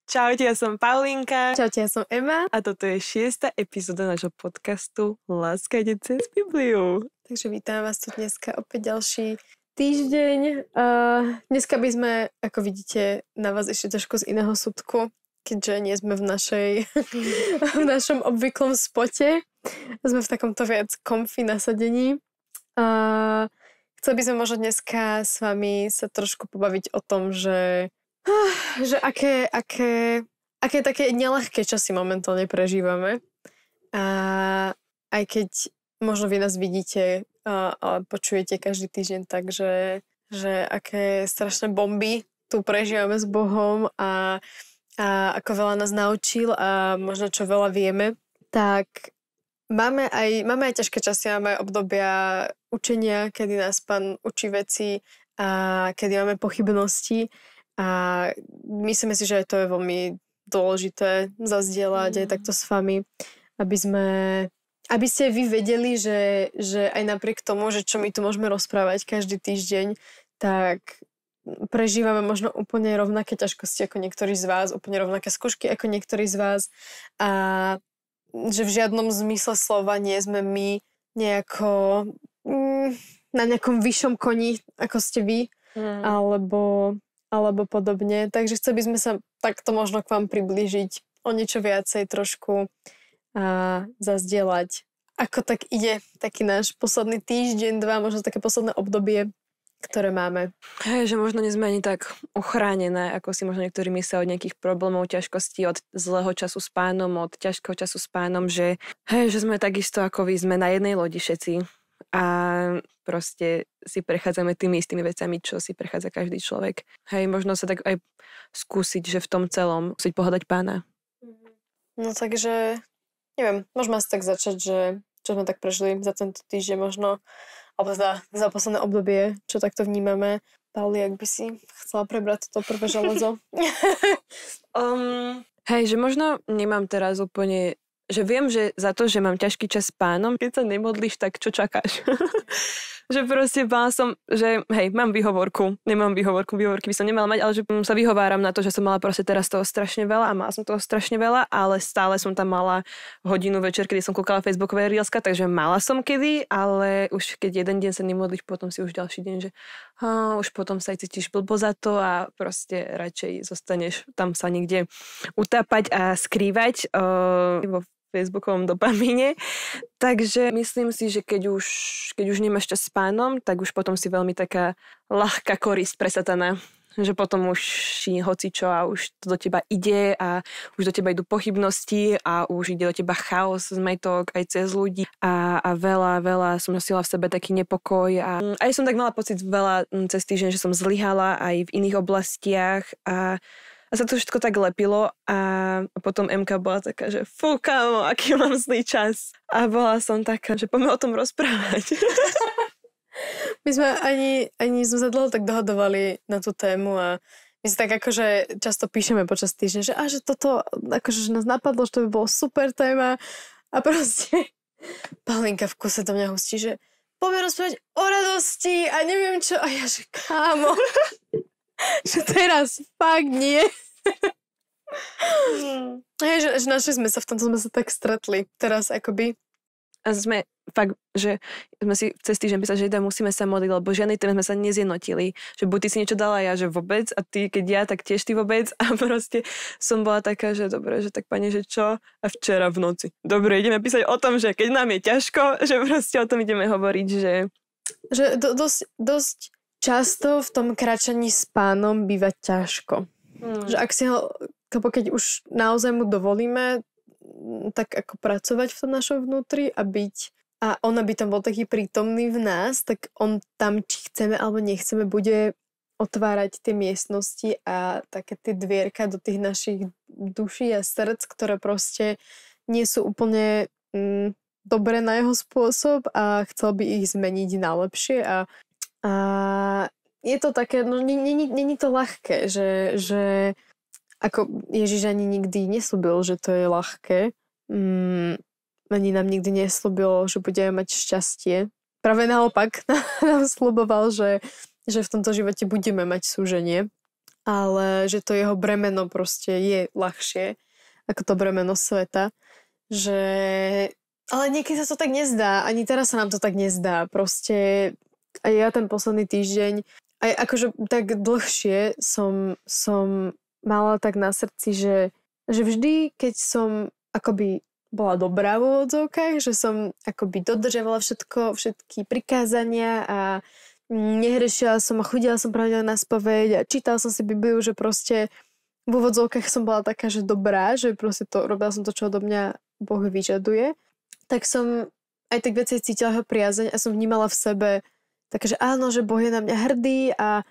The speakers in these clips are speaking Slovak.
Čaute, ja som Paulinka. Čaute, ja som Ema. A toto je 6. epizóda nášho podcastu Láskajte cez Bibliu. Takže vítam vás tu dneska opäť ďalší týždeň. Dneska by sme, ako vidíte, na vás ešte trošku z iného súdku, keďže nie sme v našom obvyklom spote. Sme v takomto viac comfy nasadení. Chcel by sme možno dneska s vami sa trošku pobaviť o tom, že aké také neľahké časy momentálne prežívame. A aj keď možno vy nás vidíte a počujete každý týždeň tak, že aké strašné bomby tu prežívame s Bohom a ako veľa nás naučil a možno čo veľa vieme, tak máme aj ťažké časy, máme aj obdobia učenia, kedy nás Pán učí veci a kedy máme pochybnosti. A myslíme si, že to je veľmi dôležité zazdieľať aj takto s vami, aby ste vy vedeli, že aj napriek tomu, že čo my tu môžeme rozprávať každý týždeň, tak prežívame možno úplne rovnaké ťažkosti ako niektorí z vás, úplne rovnaké skúšky ako niektorí z vás a že v žiadnom zmysle slova nie sme my nejako na nejakom vyššom koni, ako ste vy, alebo podobne. Takže chceli by sme sa takto možno k vám priblížiť o niečo viacej trošku a zazdieľať. Ako tak ide taký náš posledný týždeň, 2, možno také posledné obdobie, ktoré máme. Hej, že možno nie sme ani tak ochránené, ako si možno niektorí myslia od nejakých problémov, ťažkostí, od zlého času s Pánom, od ťažkého času s Pánom, že sme takisto ako vy, sme na jednej lodi všetci. A proste si prechádzame tými istými vecami, čo si prechádza každý človek. Hej, možno sa tak aj skúsiť, že v tom celom musieť pohľadať Pána. No takže, neviem, môžeme asi tak začať, že čo sme tak prežili za tento týždeň možno, alebo za posledné obdobie, čo takto vnímame. Pauli, ak by si chcela prebrať to prvé železo? Hej, že možno nemám teraz úplne, že viem, že za to, že mám ťažký čas s Pánom, keď sa nemodlíš, tak čo čakáš? Že proste bála som, že hej, mám výhovorky by som nemala mať, ale že sa vyhováram na to, že som mala proste teraz toho strašne veľa a mala som toho strašne veľa, ale stále som tam mala hodinu večer, kedy som kúkala Facebookové reelska, takže mala som kedy, ale už keď jeden deň sa nemodlíš, potom si už ďalší deň, že už potom sa aj cítiš blbo za to a proste radšej zostaneš tam sa niekde utápať a skrývať vo Facebookovom dopamíne. Takže myslím si, že keď už nemáš čas s Pánom, tak už potom si veľmi taká ľahká korisť pre satana. Že potom už si hocičo a už to do teba ide a už do teba idú pochybnosti a už ide do teba chaos, zmätok aj cez ľudí a veľa som nosila v sebe taký nepokoj a aj som tak mala pocit veľa cez týždeň, že som zlyhala aj v iných oblastiach a sa to všetko tak lepilo a potom Emka bola taká, že fú, kámo, aký mám zlý čas. A bola som taká, že poďme o tom rozprávať. My sme ani sme sa dlho tak dohadovali na tú tému a my si tak akože často píšeme počas týždňa, že toto akože nás napadlo, že to by bolo super téma a proste Paulinka v kuse do mňa hustí, že poďme rozprávať o radosti a neviem čo a ja, že kámo, že teraz fakt nie. Že našli sme sa, v tomto sme sa tak stretli. Teraz akoby. A sme fakt, že sme si cez týždeň písali, že musíme sa modliť, lebo žiadnej téme sme sa nezjednotili. Že buď ty si niečo dala ja, že vôbec a ty, keď ja, tak tiež ty vôbec. A proste som bola taká, že dobre, že tak pane, že čo? A včera v noci. Dobre, ideme písať o tom, že keď nám je ťažko, že proste o tom ideme hovoriť, že dosť často v tom kráčaní s Pánom býva ťažko. Že ak si ho, keď už naozaj mu dovolíme tak ako pracovať v tom našom vnútri a on aby tam bol taký prítomný v nás, tak on tam, či chceme alebo nechceme, bude otvárať tie miestnosti a také tie dvierka do tých našich duší a srdc, ktoré proste nie sú úplne dobré na jeho spôsob a chcel by ich zmeniť na lepšie a je to také, no není to ľahké, že ako Ježiš ani nikdy nesľúbil, že to je ľahké. Ani nám nikdy nesľúbil, že budeme mať šťastie. Práve naopak nám sľuboval, že v tomto živote budeme mať súženie. ale že to jeho bremeno proste je ľahšie ako to bremeno sveta. Že... Ale niekedy sa to tak nezdá. Ani teraz sa nám to tak nezdá. Proste aj ja ten posledný týždeň aj akože tak dlhšie som mala tak na srdci, že vždy, keď som akoby bola dobrá v úvodzovkách, že som akoby dodržiavala všetky prikázania a nehrešila som a chodila som pravidelne na spoveď a čítala som si Bibliu, že proste v úvodzovkách som bola taká, že dobrá, že proste robila som to, čo odo mňa Boh vyžaduje, tak som aj tak viacej cítila jeho priazeň a som vnímala v sebe také, že áno, že Boh je na mňa hrdý a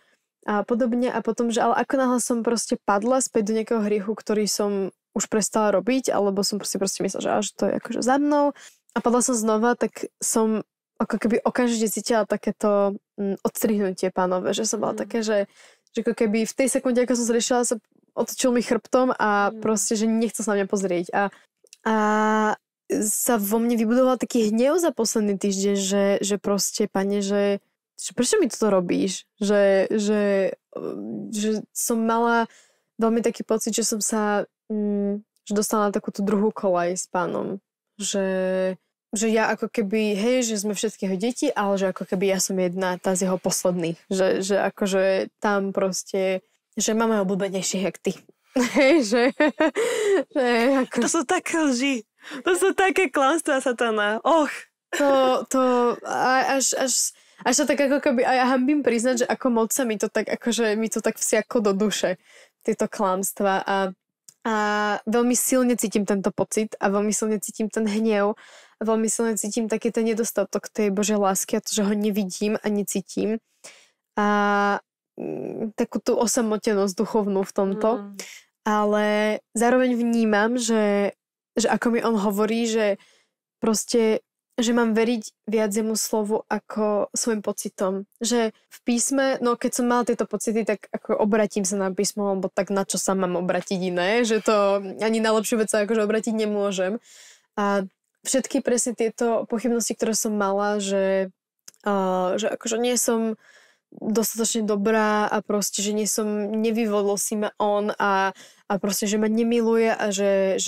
podobne a potom, že ale ako náhle som proste padla späť do nejakého hriechu, ktorý som už prestala robiť, alebo som proste myslela, že to je akože za mnou a padla som znova, tak som ako keby okamžite cítila takéto odstrihnutie Pánové, že som bola také, že ako keby v tej sekunde, ako som sa riešila, sa otočil mi chrbtom a proste, že nechcel sa na mňa pozrieť a sa vo mne vybudoval taký hnev za posledný týždeň, že proste, Pane, že prečo mi toto robíš? Že som mala veľmi taký pocit, že som sa že dostala na takúto druhú kolaj s Pánom. Že ja ako keby, hej, že sme všetkého deti, ale že ako keby ja som jedna tá z jeho posledných. Že akože tam proste, že máme obľúbenejších jak ty. Hej, že ako... To sú také lži. To sú také klamstvá satana. Až sa tak ako keby, a ja hambím priznať, že ako moc sa mi to tak, akože mi to tak vsiako do duše, tieto klamstvá a veľmi silne cítim tento pocit a veľmi silne cítim ten hnev a veľmi silne cítim taký ten nedostatok tej Božej lásky a to, že ho nevidím a necítim a takú tú osamotenosť duchovnú v tomto, ale zároveň vnímam, že ako mi on hovorí, že proste že mám veriť viac jemu slovu ako svojim pocitom. Že v písme, no keď som mala tieto pocity, tak ako obratím sa na písmo, lebo tak na čo sa mám obratiť iné, že to ani na lepšiu vec sa akože obratiť nemôžem. A všetky presne tieto pochybnosti, ktoré som mala, že akože nie som dostatočne dobrá a proste, že nevyvolil si ma on a proste, že ma nemiluje a že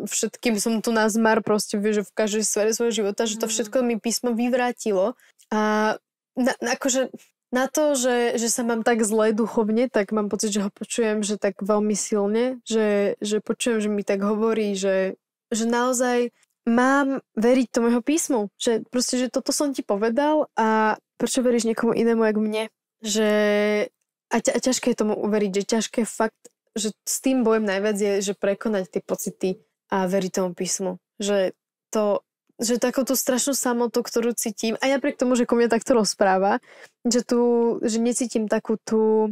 všetkým som tu na zmar proste, že v každej sfére svojho života, že to všetko mi písmo vyvrátilo a akože na to, že sa mám tak zle duchovne, tak mám pocit, že ho počujem, že tak veľmi silne, že počujem, že mi tak hovorí, že naozaj mám veriť tomu jeho písmu, že proste, že toto som ti povedal a prečo veríš niekomu inému jak mne? Že a ťažké je tomu uveriť, že ťažké je fakt, že s tým bojem najviac je, že prekonať tie pocity a veriť tomu písmu. Že takú tú strašnú samotu, ktorú cítim, aj napriek tomu, že ku mne takto rozpráva, že necítim takú tú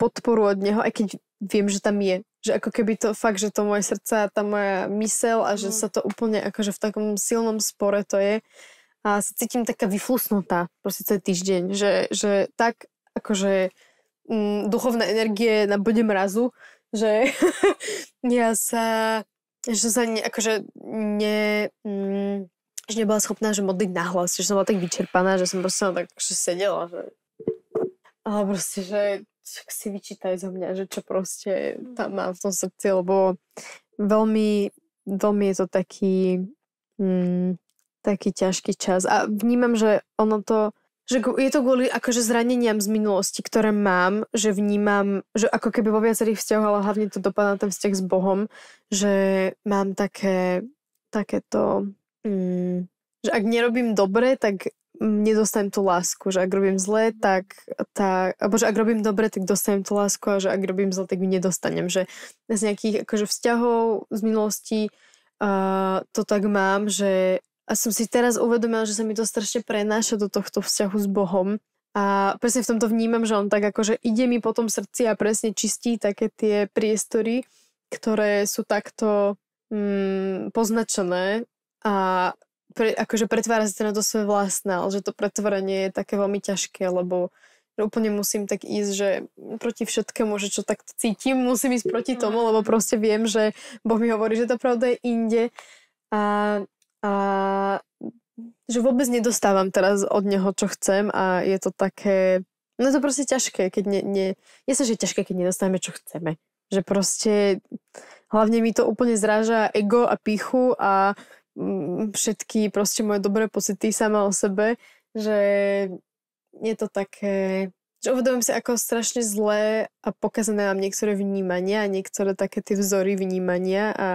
podporu od neho, aj keď viem, že tam je. Že ako keby to fakt, že to moje srdce, tá moja myseľ a že sa to úplne akože v takom silnom spore to je. A sa cítim taká vyflusnutá proste celý týždeň, že tak akože duchovná energie na bode mrazu, že ja sa akože že nebola schopná že modliť nahlas, že som bola tak vyčerpaná, že som proste tak akože sedela, že ale proste, že si vyčítaj zo mňa, že čo proste tam mám v tom srdci, lebo veľmi, veľmi je to taký ťažký čas a vnímam, že ono to, že je to kvôli akože zraneniam z minulosti, ktoré mám, že vnímam, že ako keby vo viacerých vzťahoch, ale hlavne to dopadá na ten vzťah s Bohom, že mám takéto, že ak nerobím dobre, tak nedostanem tú lásku, že ak robím zle, alebo že ak robím dobre, tak dostanem tú lásku a že ak robím zle, tak ju nedostanem, že z nejakých akože vzťahov z minulosti to tak mám, že a som si teraz uvedomila, že sa mi to strašne prenáša do tohto vzťahu s Bohom a presne v tomto vnímam, že on tak akože ide mi po tom srdci a presne čistí také tie priestory, ktoré sú takto poznačené a akože pretvára sa na to svoje vlastné, ale že to pretvorenie je také veľmi ťažké, lebo že úplne musím tak ísť, že proti všetkému, že čo takto cítim, musím ísť proti tomu, lebo proste viem, že Boh mi hovorí, že tá pravda je inde a že vôbec nedostávam teraz od neho, čo chcem a je to také No to proste ťažké, keď nie sa, že je ťažké, keď nedostaneme, čo chceme. Že proste hlavne mi to úplne zráža ego a pýchu a všetky proste moje dobré pocity sama o sebe, že je to také, že uvedomím si, ako strašne zlé a pokazané mám niektoré vnímania a niektoré také tie vzory vnímania a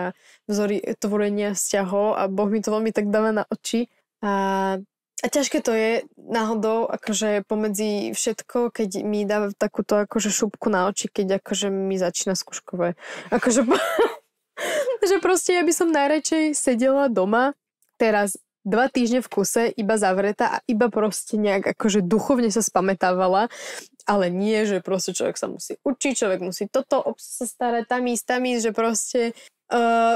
vzory tvorenia vzťahov a Boh mi to veľmi tak dáva na oči a ťažké to je náhodou, akože pomedzi všetko, keď mi dáva takúto akože šupku na oči, keď akože mi začína skúškové. Akože že proste ja by som najradšej sedela doma teraz 2 týždne v kuse, iba zavretá a iba proste nejak akože duchovne sa spamätávala, ale nie, že proste človek sa musí učiť, človek musí toto sa starať, tam ísť, že proste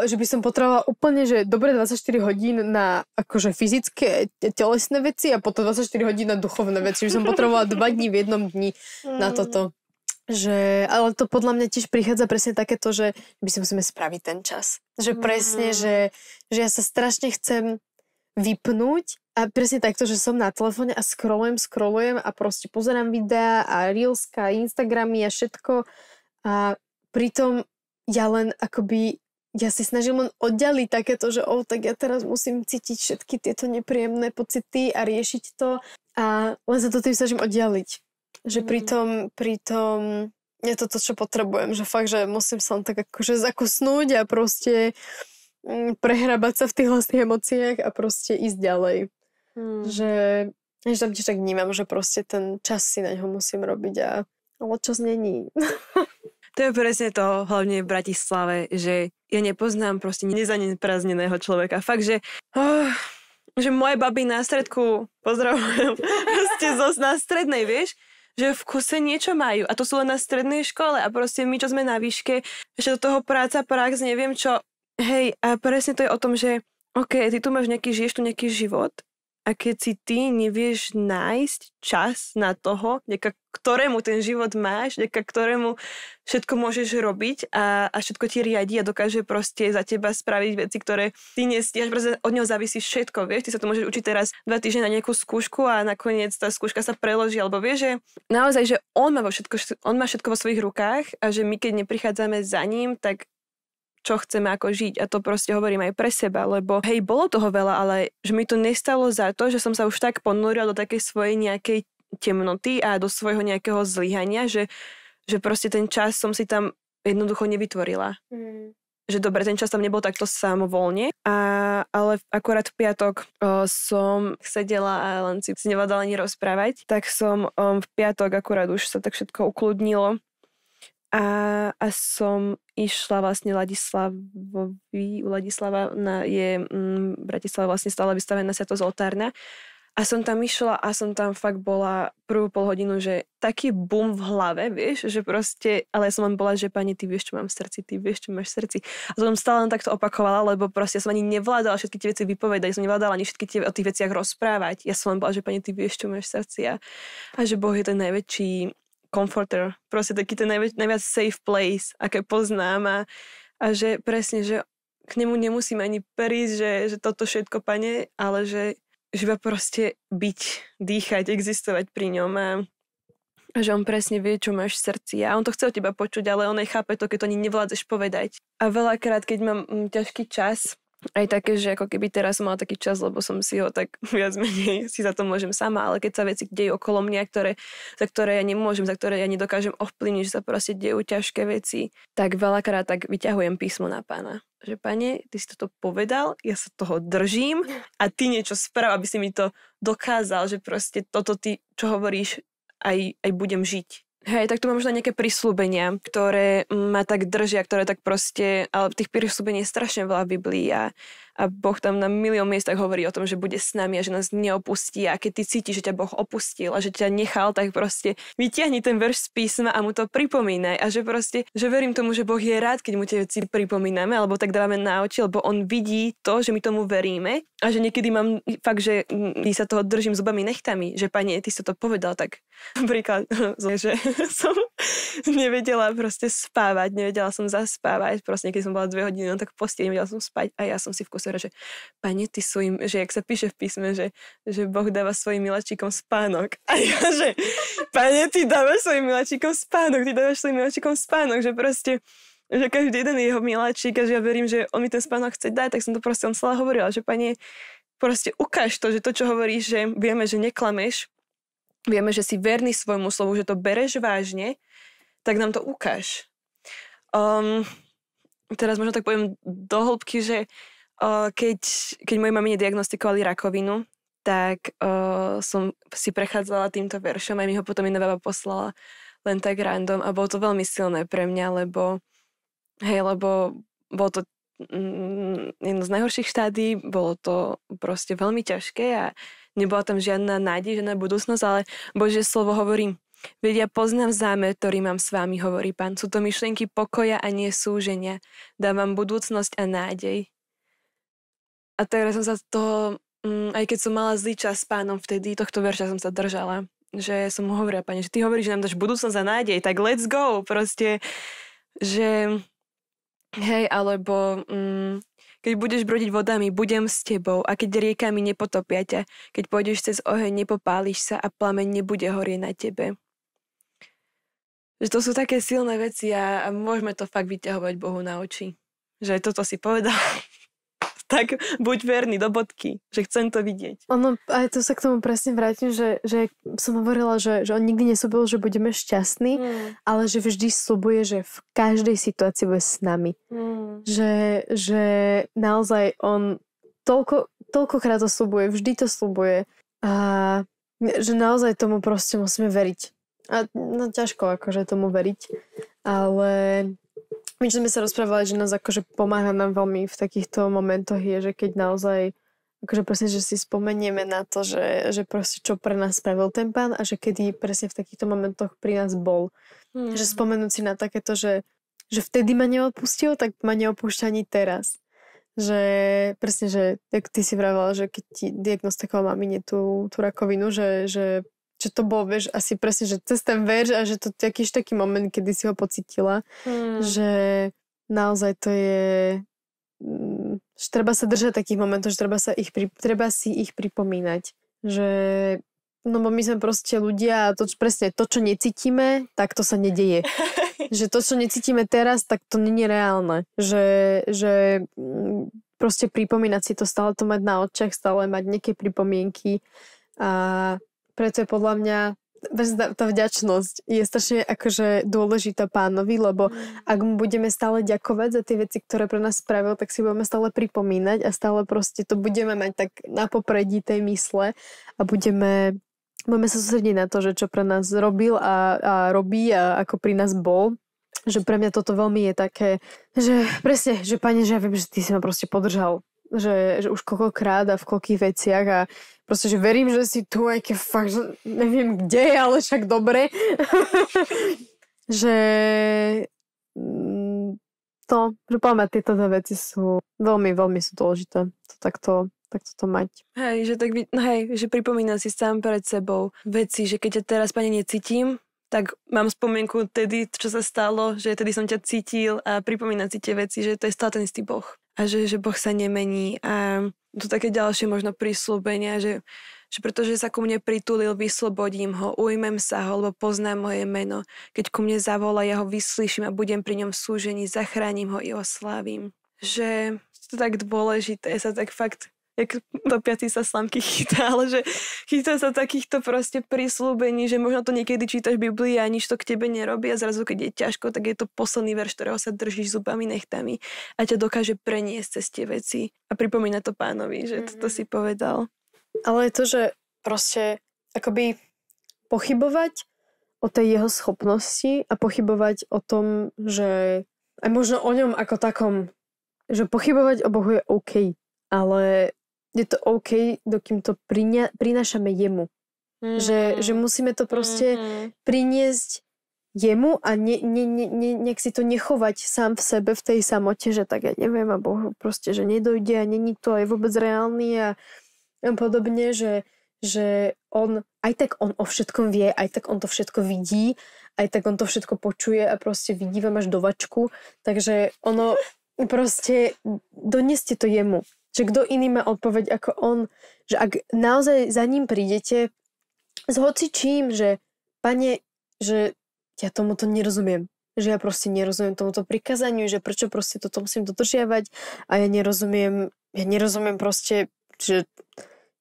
že by som potrebovala úplne, že dobre 24 hodín na akože fyzické telesné veci a potom 24 hodín na duchovné veci. Že som potrebovala 2 dní v jednom dni na toto. Že, ale to podľa mňa tiež prichádza presne takéto, že by si musíme spraviť ten čas. Že presne, že ja sa strašne chcem vypnúť a presne takto, že som na telefóne a scrollujem a proste pozerám videá a reelska, Instagramy a všetko a pritom ja len akoby ja si snažím len oddialiť takéto, že tak ja teraz musím cítiť všetky tieto nepríjemné pocity a riešiť to a len sa to tým snažím oddialiť. Že pritom je to, čo potrebujem, že fakt, že musím sa len tak akože zakusnúť a proste prehrabať sa v tých vlastných emóciách a proste ísť ďalej. Že tam tiež tak vnímam, že proste ten čas si na ňo musím robiť ale čas není. To je presne to, hlavne v Bratislave, že ja nepoznám proste nezaneprázdneného človeka. Fakt, že moje baby na stredku, pozdravujem, proste na strednej, vieš, že v kuse niečo majú a to sú len na strednej škole a proste my, čo sme na výške, ešte do toho práca, prax, neviem čo, hej, a presne to je o tom, že ty tu máš žiješ tu nejaký život a keď si ty nevieš nájsť čas na toho, ktorému ten život máš, ktorému všetko môžeš robiť a všetko ti riadi a dokáže proste za teba spraviť veci, ktoré ty nestíhaš, pretože od neho závisí všetko, vieš, ty sa to môžeš učiť teraz 2 týždne na nejakú skúšku a nakoniec tá skúška sa preloží, alebo vieš, že naozaj, že on má všetko vo svojich rukách a že my keď neprichádzame za ním, tak čo chceme ako žiť a to proste hovorím aj pre seba, lebo hej, bolo toho veľa, ale že mi to nestalo za to, že som sa už tak ponurila do takej svojej nejakej temnoty a do svojho nejakého zlyhania, že proste ten čas som si tam jednoducho nevytvorila. Že dobre, ten čas tam nebol takto samovolne, ale akorát v piatok som sedela a len si nevládala ani rozprávať, tak som v piatok akorát už sa tak všetko ukludnilo a som išla vlastne u Ladislava v Bratislave vlastne stále vystavená Sviatosť oltárna a som tam išla a som tam fakt bola prvú pol hodinu, že taký bum v hlave, vieš, že proste, ale ja som len bola, že pani, ty vieš, čo mám v srdci, ty vieš, čo máš v srdci. A to som stále len takto opakovala, lebo proste ja som ani nevládala všetky tie veci vypovedať, ja som nevládala ani všetky o tých veciach rozprávať. Ja som len bola, že pani, ty vieš, čo máš v srdci a že Boh je ten najväčší comforter, proste taký ten najviac safe place, aké poznám a že presne, že k nemu nemusím ani prísť, že toto všetko, pane, ale že iba proste byť, dýchať, existovať pri ňom a že on presne vie, čo máš v srdci a on to chce od teba počuť, ale on aj chápe to, keď to ani nevládzeš povedať. A veľakrát, keď mám ťažký čas, aj také, že ako keby teraz som mala taký čas, lebo som si ho tak viac menej si za to môžem sama, ale keď sa veci dejú okolo mňa, za ktoré ja nemôžem, za ktoré ja nedokážem ovplyvniť, že sa proste dejú ťažké veci, tak veľakrát tak vyťahujem písmo na Pána. Že pane, ty si toto povedal, ja sa toho držím a ty niečo sprav, aby si mi to dokázal, že proste toto ty, čo hovoríš, aj budem žiť. Hej, tak tu mám možno nejaké prisľúbenia, ktoré ma tak držia, ktoré tak proste, ale tých prisľúbení je strašne veľa v Biblii a Boh tam na milión miestach hovorí o tom, že bude s nami a že nás neopustí a keď ty cítiš, že ťa Boh opustil a že ťa nechal, tak proste vytiahni ten verš z písma a mu to pripomínaj a že proste, že verím tomu, že Boh je rád, keď mu tie veci pripomíname alebo tak dávame na oči, lebo on vidí to, že my tomu veríme a že niekedy mám fakt, že sa toho držím zubami nechtami, že pane, ty si to povedal, tak napríklad, že som nevedela proste spávať, nevedela som zaspávať, proste keď som bola 2 hodiny, tak v posteli nevedela som spať a ja som si v kuse proste hovorí, že Pane, ty svojim, že jak sa píše v písme, že Boh dáva svojim miláčikom spánok. A ja, že Pane, ty dávaš svojim miláčikom spánok, že proste že každý jeden je jeho miláčik a že ja verím, že on mi ten spánok chce dať, tak som to proste on celá hovorila, že Pane, proste ukáž to, že to, čo hovoríš, že vieme, že neklameš, vieme, že si verný svojmu slovu, že to bereš vážne, tak nám to ukáž. Teraz možno tak poviem do hĺbky, že keď mojej mamine diagnostikovali rakovinu, tak som si prechádzala týmto veršom a mi ho potom jedna baba poslala len tak random a bolo to veľmi silné pre mňa, lebo bolo to jedno z najhorších štádí, bolo to proste veľmi ťažké a nebola tam žiadna nádej, žiadna budúcnosť, ale Božie slovo hovorí: veď ja poznám zámer, ktorý mám s vámi, hovorí Pán. Sú to myšlienky pokoja a nie súženia. Dávam budúcnosť a nádej. A teraz som sa toho, aj keď som mala zlý čas s Pánom vtedy, tohto verša som sa držala. Že som mu hovorila, Pane, že ty hovoríš, že nám dáš budúcnosť a nádej, tak let's go. Proste, že hej, alebo keď budeš brodiť vodami, budem s tebou a keď riekami nepotopia ťa, keď pôjdeš cez oheň, nepopáliš sa a plameň nebude horieť na tebe. Že to sú také silné veci a môžeme to fakt vyťahovať Bohu na oči. Že toto si povedal, tak buď verný do bodky, že chcem to vidieť. Ono, aj to sa k tomu presne vrátim, že som hovorila, že on nikdy nesľúbil, že budeme šťastní, ale že vždy sľubuje, že v každej situácii bude s nami. Že naozaj on toľkokrát to sľubuje, vždy to sľubuje a že naozaj tomu proste musíme veriť. A no, ťažko akože tomu veriť, ale my, čo sme sa rozprávali, že nás akože pomáha nám veľmi v takýchto momentoch je, že keď naozaj akože presne, že si spomenieme na to, že proste čo pre nás spravil ten Pán a že kedy presne v takýchto momentoch pri nás bol. Že spomenúť si na takéto, že vtedy ma neodpustil, tak ma neopúšťa ani teraz. Že presne, že jak ty si vravala, že keď ti diagnostikoval mamine tú rakovinu, že to bol, vieš, asi presne, že cez ten verš a že to je taký moment, kedy si ho pocítila, že naozaj to je že treba sa držať takých momentov, že treba si ich pripomínať, že no bo my sme proste ľudia a to presne to, čo necítime, tak to sa nedeje. Že to, čo necítime teraz, tak to nie je reálne. Že proste pripomínať si to, stále to mať na očiach, stále mať nejaké pripomienky a preto je podľa mňa tá vďačnosť je strašne akože dôležitá Pánovi, lebo ak mu budeme stále ďakovať za tie veci, ktoré pre nás spravil, tak si budeme stále pripomínať a stále proste to budeme mať tak na popredí tej mysle a budeme sa sústrediť na to, že čo pre nás robil a robí a ako pri nás bol. Že pre mňa toto veľmi je také, že presne, že Pane, že ja viem, že ty si ma proste podržal. Že už koľkokrát a v koľkých veciach a proste, že verím, že si tu, aj keď fakt, že neviem kde, ale však dobre. že pamäť tieto dve veci sú veľmi, veľmi sú dôležité. Takto to mať. Hej, že pripomínam si sám pred sebou veci, že keď ťa teraz, Pane, necítim, tak mám spomienku tedy, čo sa stalo, že tedy som ťa cítil a pripomínam si tie veci, že to je stále ten istý Boh. A že Boh sa nemení a tu také ďalšie možno prísľubenia, že pretože sa ku mne pritulil, vyslobodím ho, ujmem sa ho, lebo poznám moje meno. Keď ku mne zavolá, ja ho vyslyším a budem pri ňom v súžení, zachránim ho i oslávim. Že to tak dôležité, sa tak fakt, jak topiaci sa slamky chytá, ale že chytá sa takýchto proste prísľubení, že možno to niekedy čítaš Biblii a nič to k tebe nerobí a zrazu, keď je ťažko, tak je to posledný verš, ktorého sa držíš zubami nechtami a ťa dokáže preniesť cez tie veci a pripomína to Pánovi, že toto si povedal. Ale je to, že proste akoby pochybovať o tej jeho schopnosti a pochybovať o tom, že aj možno o ňom ako takom, že pochybovať o Bohu je OK, ale je to OK, dokým to prinášame jemu. Že musíme to proste priniesť jemu a nech si to nechovať sám v sebe v tej samote, že tak ja neviem a Boh proste, že nedojde a není to aj vôbec reálny a podobne, že on, aj tak on o všetkom vie, aj tak on to všetko vidí, aj tak on to všetko počuje a proste vidí vám až do vačku, takže ono proste doneste to jemu. Že kto iný má odpoveď ako on, že ak naozaj za ním prídete s hocičím, že pane, že ja tomuto nerozumiem, že ja proste nerozumiem tomuto prikázaniu, že prečo proste toto musím dodržiavať a ja nerozumiem proste, že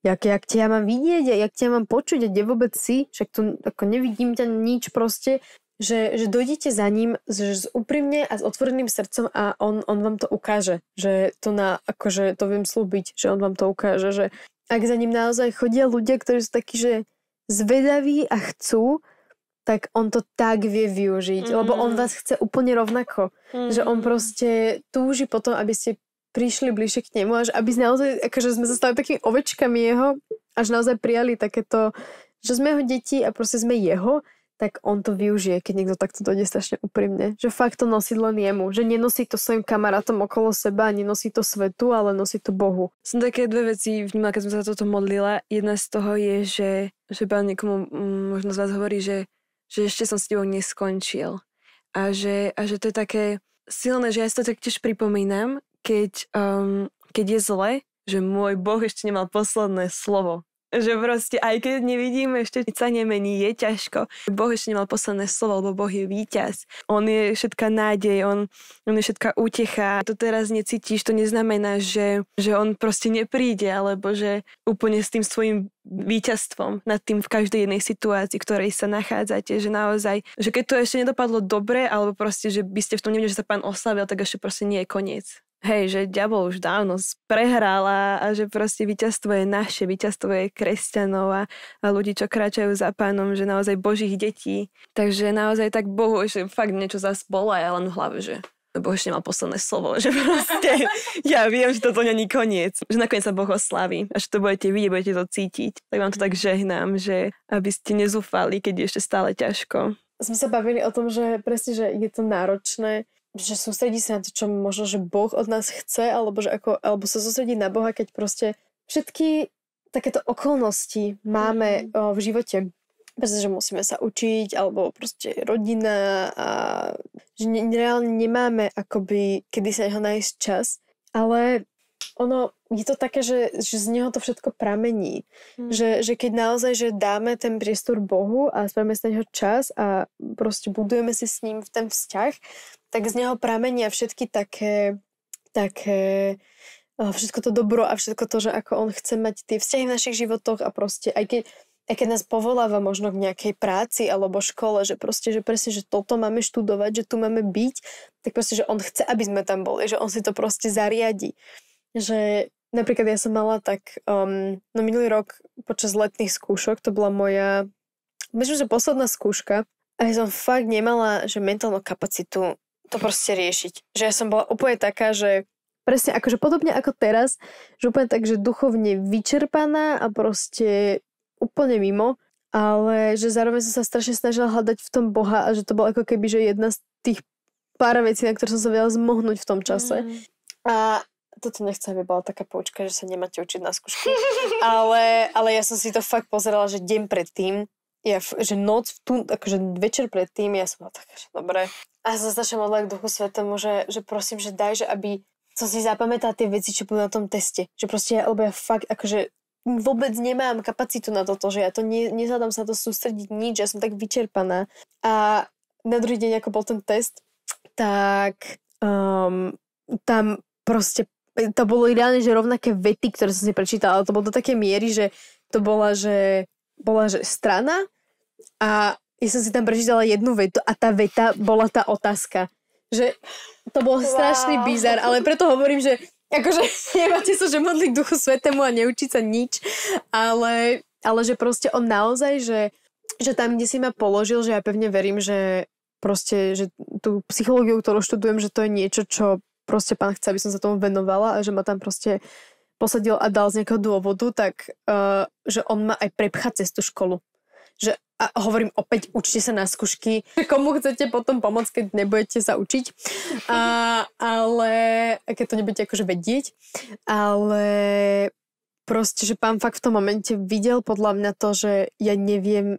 jak ťa mám vidieť a jak ťa mám počuť a kde vôbec si, však to ako nevidím ťa nič proste, že dojdete za ním že úprimne a s otvoreným srdcom a on vám to ukáže, že to akože to viem slúbiť, že on vám to ukáže, že ak za ním naozaj chodia ľudia, ktorí sú takí, že zvedaví a chcú, tak on to tak vie využiť, lebo on vás chce úplne rovnako, že on proste túži potom, aby ste prišli bližšie k nemu, až aby naozaj, akože sme sa stali takými ovečkami jeho, až naozaj prijali takéto, že sme jeho deti a proste sme jeho, tak on to využije, keď niekto takto dojde strašne úprimne. Že fakt to nosí len jemu. Že nenosí to svojim kamarátom okolo seba, nenosí to svetu, ale nosí to Bohu. Som také dve veci vnímala, keď som sa toto modlila. Jedna z toho je, že Pán niekomu možno z vás hovorí, že ešte som s tebou neskončil. A že to je také silné, že ja si to tak tiež pripomínam, keď je zle, že môj Boh ešte nemal posledné slovo. Že proste, aj keď nevidíme, ešte sa nemení, je ťažko. Boh ešte nemal posledné slovo, lebo Boh je víťaz. On je všetká nádej, on je všetká útecha. To teraz necítiš, to neznamená, že on proste nepríde, alebo že úplne s tým svojím víťazstvom nad tým v každej jednej situácii, v ktorej sa nachádzate, že naozaj, že keď to ešte nedopadlo dobre, alebo proste, že by ste v tom nevedeli, že sa Pán oslavil, tak ešte proste nie je koniec. Hej, že diabol už dávno prehral a že proste víťazstvo je naše, víťazstvo je kresťanov a ľudí, čo kráčajú za Pánom, že naozaj Božích detí. Takže naozaj tak Bohu ešte fakt niečo zase bolo a ja len v hlave, že Boh ešte nemal posledné slovo, že proste ja viem, že toto není koniec, že nakoniec sa Boh oslaví a že to budete vidieť, budete to cítiť. Tak vám to tak žehnám, že aby ste nezúfali, keď je ešte stále ťažko. Sme sa bavili o tom, že presne, že je to náročné, že sústredí sa na to, čo možno, že Boh od nás chce, alebo sa sústredí na Boha, keď proste všetky takéto okolnosti máme v živote. Pretože musíme sa učiť, alebo proste rodina a že reálne nemáme akoby, kedy sa neho nájsť čas, ale ono je to také, že z neho to všetko pramení. Že keď naozaj, že dáme ten priestor Bohu a spravíme sa na neho čas a proste budujeme si s ním ten vzťah, tak z neho pramenia všetky také všetko to dobro a všetko to, že ako on chce mať tie vzťahy v našich životoch a proste aj keď nás povoláva možno k nejakej práci alebo škole, že proste, že presne, že toto máme študovať, že tu máme byť, tak proste, že on chce, aby sme tam boli, že on si to proste zariadi. Že napríklad ja som mala tak minulý rok počas letných skúšok, to bola moja, myslím, že posledná skúška a ja som fakt nemala, že mentálnu kapacitu to proste riešiť. Že ja som bola úplne taká, že presne akože podobne ako teraz, že úplne tak, že duchovne vyčerpaná a proste úplne mimo, ale že zároveň som sa strašne snažila hľadať v tom Boha a že to bolo ako keby, že jedna z tých pár vecí, na ktoré som sa vedela zmohnúť v tom čase. A toto nechcem, aby bola taká poučka, že sa nemáte učiť na skúšku. ale ja som si to fakt pozerala, že deň predtým, že noc, akože večer predtým, ja som bola taká, že dobre. A ja som sa strašne modlila k Duchu Svätému, že prosím, že daj, že aby som si zapamätala tie veci, čo budú na tom teste. Že proste lebo ja fakt, akože vôbec nemám kapacitu na toto, že ja to nezvládam sa to sústrediť nič, ja som tak vyčerpaná. A na druhý deň, ako bol ten test, tak tam proste to bolo ideálne, že rovnaké vety, ktoré som si prečítala, ale to bolo do také miery, že to bola, že strana a ja som si tam prečítala jednu vetu a tá veta bola tá otázka. Že to bol strašný bizar, ale preto hovorím, že akože nemáte sa, že modliť Duchu Svätému a neučiť sa nič, ale že proste on naozaj, že tam, kde si ma položil, že ja pevne verím, že proste, že tú psychológiu, ktorú študujem, že to je niečo, čo proste Pán chce, aby som sa tomu venovala a že ma tam proste posadil a dal z nejakého dôvodu, tak že on ma aj prepchá cez tú školu. Že, a hovorím opäť, učte sa na skúšky, komu chcete potom pomôcť, keď nebudete sa učiť, ale keď to nebudete akože vedieť, ale proste, že Pán fakt v tom momente videl podľa mňa to, že ja neviem,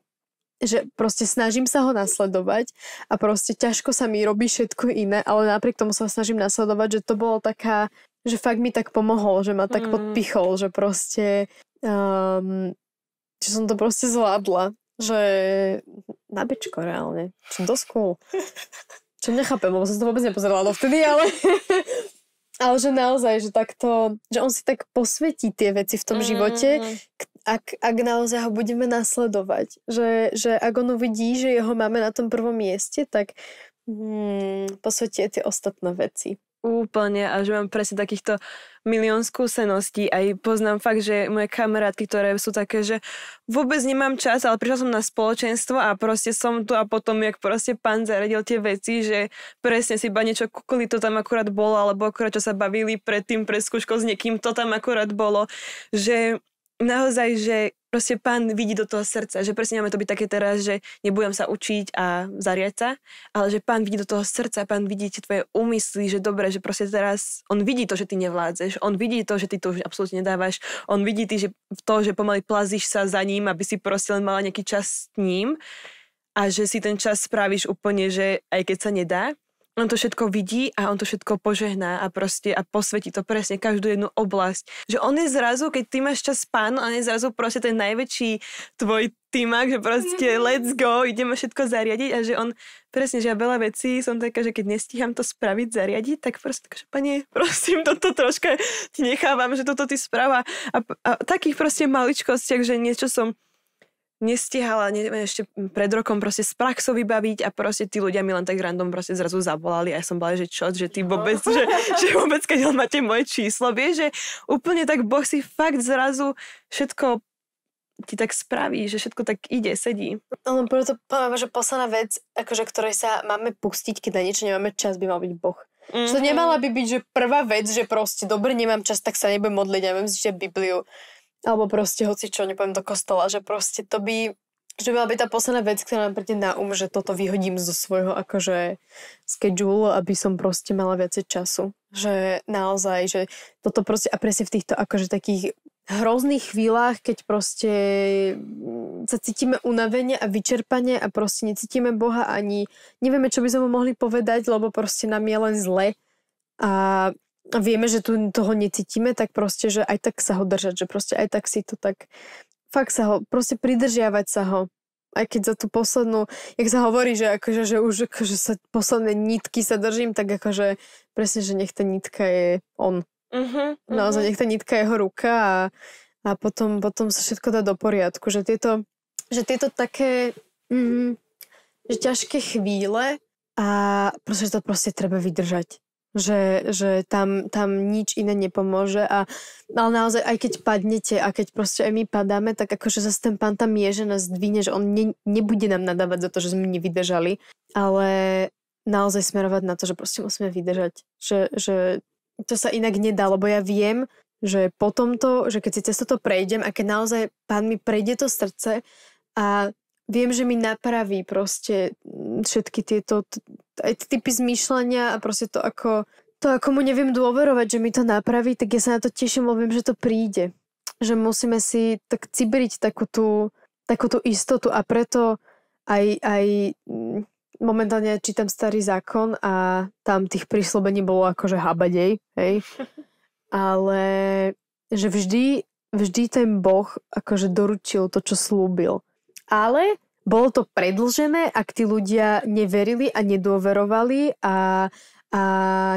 že proste snažím sa ho nasledovať a proste ťažko sa mi robí všetko iné, ale napriek tomu sa snažím nasledovať, že to bolo taká že fakt mi tak pomohol, že ma tak podpichol, že proste že som to proste zvládla, že na bečko reálne, čo dosť cool. Čo nechápem, lebo som to vôbec nepozerala dovtedy, ale že naozaj, že takto, že on si tak posvetí tie veci v tom živote, ak naozaj ho budeme nasledovať. Že ak on uvidí, že jeho máme na tom prvom mieste, tak posvetí tie ostatné veci. Úplne, a že mám presne takýchto milión skúseností. Aj poznám fakt, že moje kamarátky, ktoré sú také, že vôbec nemám čas, ale prišla som na spoločenstvo a proste som tu a potom, jak proste pán zaradil tie veci, že presne si iba niečo kúkoli, to tam akurát bolo, alebo akurát čo sa bavili predtým pred skúškou s niekým, to tam akurát bolo. Že naozaj, že proste pán vidí do toho srdca, že presne máme to byť také teraz, že nebudem sa učiť a zariať sa, ale že pán vidí do toho srdca, pán vidí tie tvoje úmysly, že dobre, že proste teraz on vidí to, že ty nevládzeš, on vidí to, že ty to už absolútne nedávaš, on vidí ty, že to, že pomaly plazíš sa za ním, aby si proste len mala nejaký čas s ním a že si ten čas spravíš úplne, že aj keď sa nedá. On to všetko vidí a on to všetko požehná a proste a posvetí to presne každú jednu oblasť. Že on je zrazu, keď ty máš čas s pánom, on je zrazu proste ten najväčší tvoj týmak, že proste let's go, ideme všetko zariadiť a že on presne, že ja veľa vecí som taká, že keď nestíham to spraviť, zariadiť, tak proste taká, že pane, prosím, toto troška ti nechávam, že toto ty správa a takých proste maličkostiach, že niečo som nestihala, neviem, ešte pred rokom proste z praxou vybaviť a proste tí ľudia mi len tak random proste zrazu zavolali a ja som bola, že čo, že ty vôbec, že vôbec, keď máte moje číslo, vieš, že úplne tak Boh si fakt zrazu všetko ti tak spraví, že všetko tak ide, sedí. Ale preto poviem, že posledná vec, akože ktorej sa máme pustiť, keď na niečo nemáme čas, by mal byť Boh. Že to nemala by byť, že prvá vec, že proste dobre, nemám čas, tak sa nebudem modliť, neviem si Bibliu. Alebo proste hoci čo, nepoviem do kostola, že proste to by, že mala byť tá posledná vec, ktorá nám príde na že toto vyhodím zo svojho akože schedule, aby som proste mala viacej času. Že naozaj, že toto proste a presne v týchto akože takých hrozných chvíľach, keď proste sa cítime unavene a vyčerpane a proste necítime Boha ani nevieme, čo by sme mu mohli povedať, lebo proste nám je len zle a vieme, že tu toho necítime, tak proste, že aj tak sa ho držať, že proste aj tak si to tak fakt sa ho, proste pridržiavať sa ho. Aj keď za tú poslednú, jak sa hovorí, že akože, že už akože sa posledné nitky sa držím, tak akože presne, že nech tá nitka je on. Naozaj nech tá nitka je jeho ruka a potom sa všetko dá do poriadku. Že tieto také že ťažké chvíle a proste to proste treba vydržať. Že tam nič iné nepomôže ale naozaj aj keď padnete a keď proste aj my padáme, tak akože zase ten pán tam je, že nás dvine, že on nebude nám nadávať za to, že sme nevydržali, ale naozaj smerovať na to, že proste musíme vydržať. Že to sa inak nedá, lebo ja viem, že po tomto, že keď si cez toto prejdem a keď naozaj pán mi prejde to srdce a viem, že mi napraví proste všetky tieto aj typy zmýšľania a proste to ako mu neviem dôverovať, že mi to napraví, tak ja sa na to teším, lebo viem, že to príde. Že musíme si tak cibriť takú tú istotu a preto aj momentálne čítam Starý zákon a tam tých prísľubení bolo akože habadej, hej. Ale že vždy ten Boh akože doručil to, čo slúbil. Ale bolo to predĺžené, ak tí ľudia neverili a nedôverovali a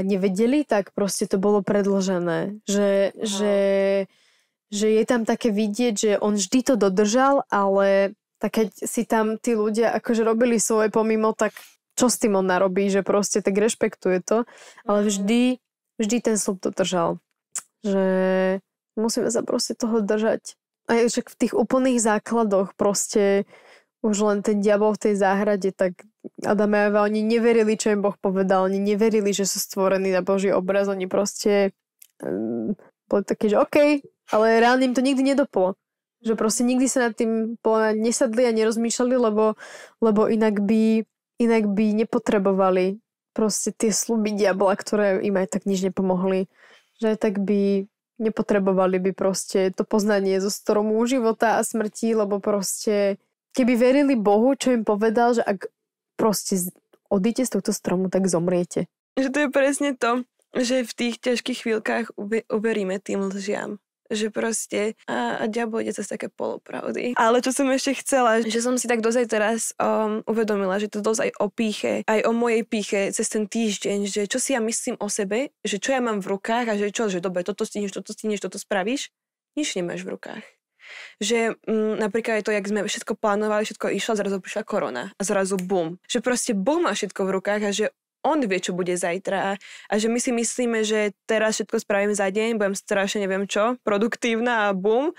nevedeli, tak proste to bolo predĺžené. Že je tam také vidieť, že on vždy to dodržal, ale tak keď si tam tí ľudia akože robili svoje pomimo, tak čo s tým on narobí, že proste tak rešpektuje to, ale vždy ten sľub dodržal. Že musíme sa proste toho držať. A že v tých úplných základoch proste už len ten diabol v tej záhrade, tak Adam a Eva, oni neverili, čo im Boh povedal, oni neverili, že sú stvorení na Boží obraz, oni proste boli takí, že OK, ale reálne im to nikdy nedoplo. Že proste nikdy sa nad tým nesadli a nerozmýšľali, lebo inak by nepotrebovali proste tie sľuby diabla, ktoré im aj tak nič nepomohli. Že tak by nepotrebovali by proste to poznanie zo stromu života a smrti, lebo proste keby verili Bohu, čo im povedal, že ak proste odíte z tohto stromu, tak zomriete. Že to je presne to, že v tých ťažkých chvíľkach uveríme tým lžiam. Že proste a diabol ide cez také polopravdy. Ale čo som ešte chcela, že som si tak dozaj teraz uvedomila, že to dosť aj o pýche, aj o mojej pýche cez ten týždeň, že čo si ja myslím o sebe, že čo ja mám v rukách a že čo, že dobre, toto stihneš, toto spravíš, nič nemáš v rukách. Že napríklad aj to, jak sme všetko plánovali, všetko išlo, zrazu prišla korona a zrazu bum. Že proste Boh má všetko v rukách a že on vie, čo bude zajtra a že my si myslíme, že teraz všetko spravím za deň, budem strašne neviem čo, produktívna a bum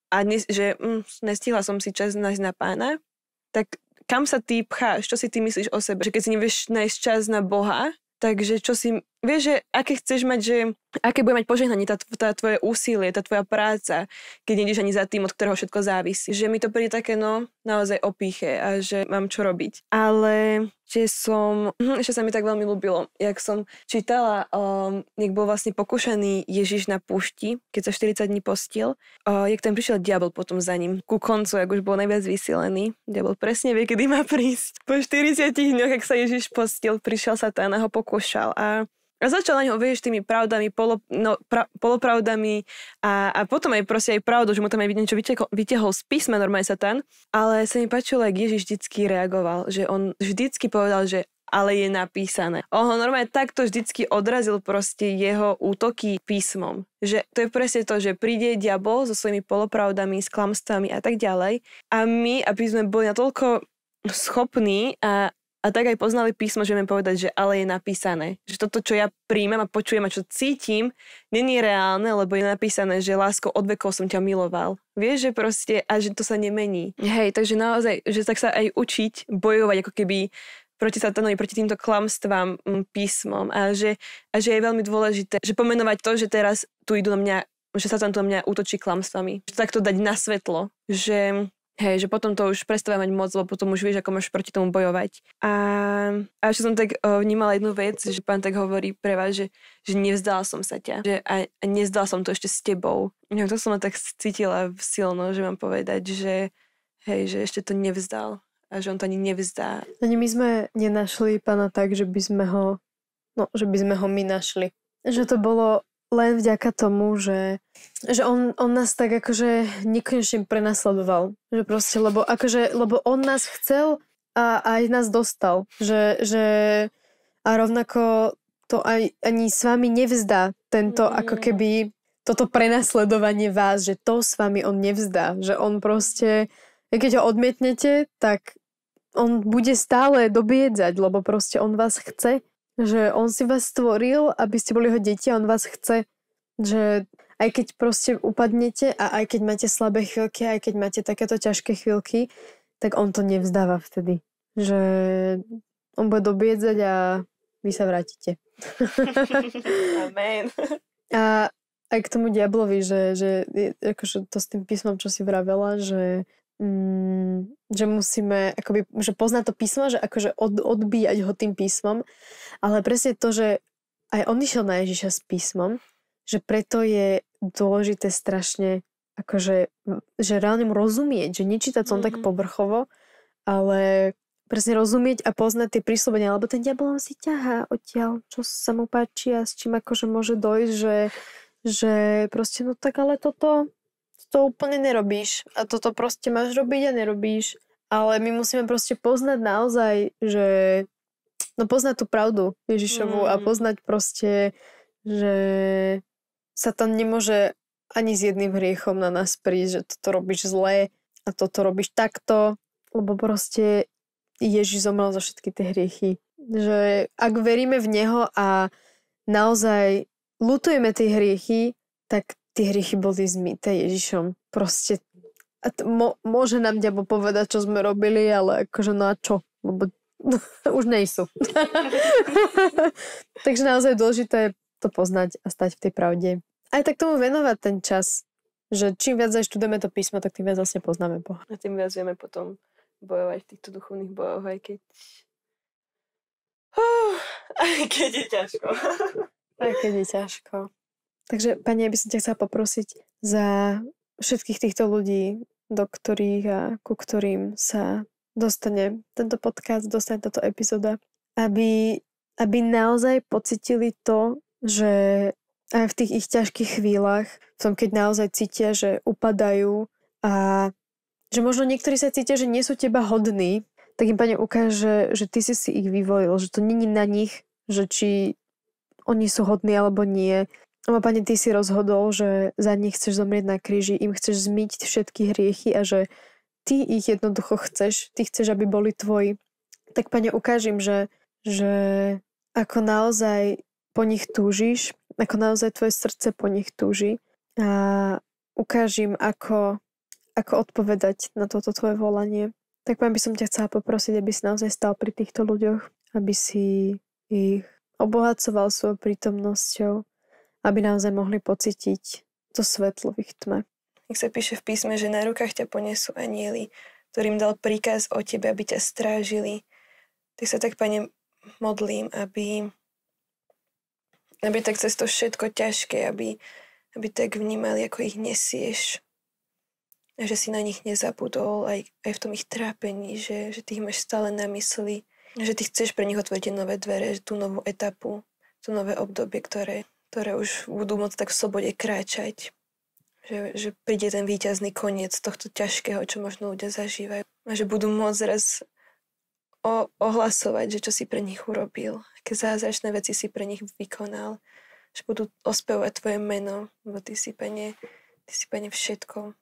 a že nestihla som si čas nájsť na Pána, tak kam sa ty pcháš, čo si ty myslíš o sebe, že keď si nevieš nájsť čas na Boha, takže čo si, vieš, že aké chceš mať, že aké bude mať požehnanie tá tvoje úsilie, tá tvoja práca, keď nejdeš ani za tým, od ktorého všetko závisí. Že mi to príde také, naozaj o pýche a že mám čo robiť. Ale že ešte sa mi tak veľmi ľúbilo, jak som čítala, jak bol vlastne pokúšaný Ježiš na púšti, keď sa 40 dní postil, jak tam prišiel diabol potom za ním. Ku koncu, jak už bol najviac vysilený. Diabol presne vie, kedy má prísť. Po 40 dňoch, jak sa Ježiš postil, prišiel Satan a ho pokúšal a začal na ňo, vieš, tými pravdami, polopravdami a potom aj proste aj pravdu, že mu tam aj niečo vytiahol z písma normálne Satan, ale sa mi páčilo, jak Ježiš vždycky reagoval, že on vždycky povedal, že ale je napísané. On ho normálne takto vždycky odrazil proste jeho útoky písmom. Že to je presne to, že príde diabol so svojimi polopravdami, s klamstvami a tak ďalej a my, aby sme boli natoľko schopní a tak aj poznali písmo, že viem povedať, že ale je napísané. Že toto, čo ja príjmem a počujem a čo cítim, není reálne, lebo je napísané, že láskou od vekov som ťa miloval. Vieš, že proste, a že to sa nemení. Hej, takže naozaj, že tak sa aj učiť bojovať ako keby proti satanovi, proti týmto klamstvám písmom. A že je veľmi dôležité, že pomenovať to, že teraz tu idú na mňa, že satan tu na mňa útočí klamstvami. Že takto dať na svetlo, že hej, že potom to už prestáva mať moc, lebo potom už vieš, ako môžeš proti tomu bojovať. A ešte som tak vnímala jednu vec, že Pán tak hovorí pre vás, že nevzdala som sa ťa. Že a nevzdala som to ešte s tebou. To som ma tak cítila silno, že mám povedať, že hej, že ešte to nevzdal. A že on to ani nevzdá. Ani my sme nenašli Pána tak, že by sme ho my našli. Že to bolo len vďaka tomu, že on nás tak akože nekonečne prenasledoval. Že proste, lebo on nás chcel a aj nás dostal. Že a rovnako to ani s vami nevzdá tento ako keby toto prenasledovanie vás, že to s vami on nevzdá. Že on proste, keď ho odmietnete, tak on bude stále dobiedzať, lebo proste on vás chce. Že on si vás stvoril, aby ste boli jeho deti a on vás chce. Že aj keď proste upadnete a aj keď máte slabé chvíľky, aj keď máte takéto ťažké chvíľky, tak on to nevzdáva vtedy. Že on bude dobiedzať a vy sa vrátite. Amen. A aj k tomu diablovi, že akože to s tým písmom, čo si vravela, že musíme akoby, že poznať to písmo, že akože odbíjať ho tým písmom, ale presne to, že aj on išiel na Ježiša s písmom, že preto je dôležité strašne akože, že reálne mu rozumieť, že nečítať som tak povrchovo, ale presne rozumieť a poznať tie príslovenia, lebo ten diabol si ťahá odtiaľ, čo sa mu páči a s čím akože môže dojsť, že proste no tak ale toto to úplne nerobíš a toto proste máš robiť a nerobíš. Ale my musíme proste poznať naozaj, že poznať tú pravdu Ježišovu a poznať proste, že Satan nemôže ani s jedným hriechom na nás prísť, že toto robíš zle a toto robíš takto, lebo proste Ježiš zomrel za všetky tie hriechy. Že ak veríme v Neho a naozaj ľutujeme tie hriechy, tak tie hriechy boli zmyté Ježišom. Proste môže nám diabol povedať, čo sme robili, ale akože no a čo? Lebo už nejsú. Takže naozaj je dôležité to poznať a stať v tej pravde. Aj tak tomu venovať ten čas, že čím viac aj študujeme to písmo, tak tým viac vlastne poznáme Boha. A tým viac vieme potom bojovať v týchto duchovných bojoch, aj keď je ťažko. Aj keď je ťažko. Takže, pani, ja by som ťa chcela poprosiť za všetkých týchto ľudí, do ktorých a ku ktorým sa dostane tento podcast, dostane táto epizóda, aby naozaj pocitili to, že aj v tých ich ťažkých chvíľach, v tom, keď naozaj cítia, že upadajú a že možno niektorí sa cítia, že nie sú teba hodní, tak im Pane ukáže, že ty si ich vyvolil, že to není na nich, že či oni sú hodní alebo nie. A Pane, ty si rozhodol, že za nich chceš zomrieť na kríži, im chceš zmyť všetky hriechy a že ty ich jednoducho chceš, ty chceš, aby boli tvoji. Tak Pane, ukáž im, že ako naozaj po nich túžiš, ako naozaj tvoje srdce po nich túži a ukáž im, ako odpovedať na toto tvoje volanie. Tak Pane, by som ťa chcela poprosiť, aby si naozaj stal pri týchto ľuďoch, aby si ich obohacoval svojou prítomnosťou, aby naozaj mohli pocítiť to svetlo v ich tme. Jak sa píše v písme, že na rukách ťa ponesú anjeli, ktorým dal príkaz o tebe, aby ťa strážili. Tak sa tak, Pane, modlím, aby tak cez to všetko ťažké, aby tak vnímali, ako ich nesieš. A že si na nich nezabudol aj v tom ich trápení, že ty ich máš stále na mysli. Že ty chceš pre nich otvoriť nové dvere, tú novú etapu, to nové obdobie, ktoré už budú môcť tak v slobode kráčať. Že príde ten víťazný koniec tohto ťažkého, čo možno ľudia zažívajú. A že budú môcť raz ohlasovať, že čo si pre nich urobil. Aké zázračné veci si pre nich vykonal. Že budú ospevovať tvoje meno, lebo ty si, Pane, všetko,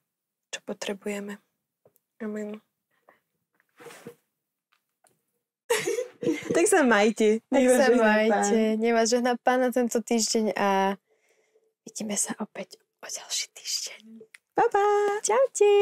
čo potrebujeme. Amen. Tak sa majte. Nech vás žehná Pán na tento týždeň a vidíme sa opäť o ďalší týždeň. Pa, pa. Čaute.